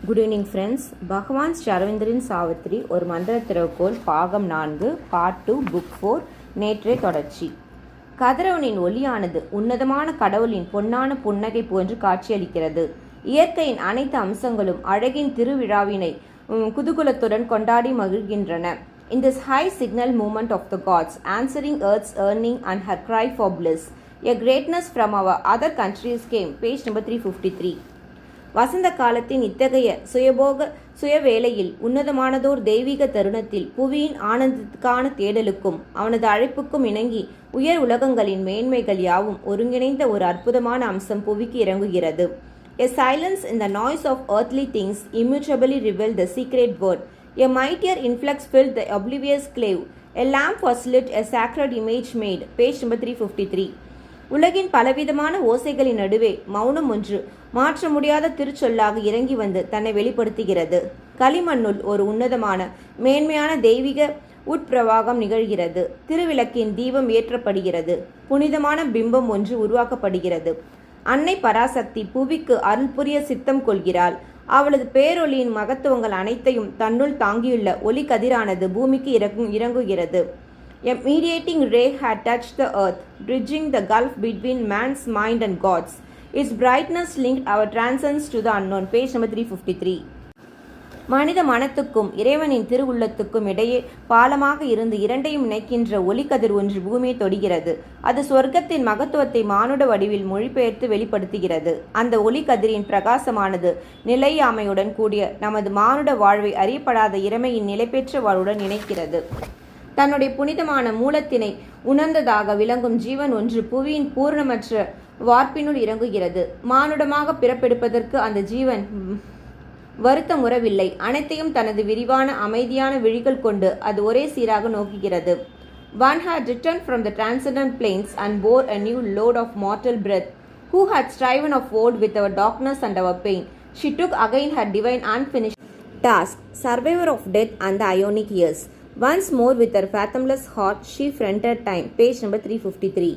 Good evening friends. பகவான் ஷரவிந்தரின் சாவித்திரி ஒரு மந்திர திறவுகோல் பாகம் 4 பார்ட் 2 புக் 4 நேற்றே தொடர்ச்சி. கதிரவனின் ஒளியானது உன்னதமான கடவுளின் பொன்னான புன்னகை போன்று காட்சியளிக்கிறது. இயற்கையின் அனைத்து அம்சங்களும் அழகின் திருவிழாவினை குதூகலத்துடன் கொண்டாடி மகிழ்கின்றன. In this high signal movement of the gods, answering Earth's yearning and her cry for bliss, a greatness from our other countries came. Page number 353. வசந்த காலத்தின் இத்தகைய சுயவேளையில் உன்னதமானதோர் தெய்வீக தருணத்தில் புவியின் ஆனந்தத்துக்கான தேடலுக்கும் அவனது அழைப்புக்கும் இணங்கி உயர் உலகங்களின் மேன்மைகள் யாவும் ஒருங்கிணைந்த ஒரு அற்புதமான அம்சம் புவிக்கு இறங்குகிறது. A silence in the noise of earthly things immutably revealed the secret word. A mightier influx filled the oblivious clave. A lamp was lit, a sacred image made. Page number 353. உலகின் பலவிதமான ஓசைகளின் நடுவே மௌனம் ஒன்று மாற்ற முடியாத திருச்சொல்லாக இறங்கி வந்து தன்னை வெளிப்படுத்துகிறது. களிமண்ணுள் ஒரு உன்னதமான மேன்மையான தெய்வீக உட்பிரவாகம் நிகழ்கிறது. திருவிளக்கின் தீபம் ஏற்றப்படுகிறது. புனிதமான பிம்பம் ஒன்று உருவாக்கப்படுகிறது. அன்னை பராசக்தி புவிக்கு அருள் புரிய சித்தம் கொள்கிறாள். அவளது பேரொளியின் மகத்துவங்கள் அனைத்தையும் தன்னுள் தாங்கியுள்ள ஒளி கதிரானது பூமிக்கு இறங்குகிறது. A mediating ray had touched the earth, bridging the gulf between man's mind and God's. Its brightness linked our transcendence to the unknown. Page number 353. மனித மனத்துக்கும் இறைவனின் திருவுள்ளத்துக்கும் இடையே பாலமாக இருந்து இரண்டையும் இணைக்கின்ற ஒளிக்கதிர் ஒன்று பூமியை தொடுகிறது. அது சொர்க்கத்தின் மகத்துவத்தை மானுட வடிவில் மொழிபெயர்த்து வெளிப்படுத்துகிறது. அந்த ஒளிக்கதிரின் பிரகாசமானது நிலையாமையுடன் கூடிய நமது மானுட வாழ்வை அறியப்படாத இறைமையின் நிலைபெற்ற வாழ்வுடன் இணைக்கிறது. தன்னுடைய புனிதமான மூலத்தினை உணர்ந்ததாக விளங்கும் ஜீவன் ஒன்று புவியின் பூர்ணமற்ற வார்ப்பினுள் இறங்குகிறது. மானுடமாக பிறப்பெடுப்பதற்கு அந்த ஜீவன் வருத்தமுறவில்லை. அனைத்தையும் தனது விரிவான அமைதியான விழிகள் கொண்டு அது ஒரே சீராக நோக்குகிறது. One had returned from the transcendent plains and bore a new load of mortal breath, who had striven of old with our darkness and our pain. She took again her divine unfinished task, survivor of death and the ionic years. Once more with her fathomless heart she fronted time. Page number 353.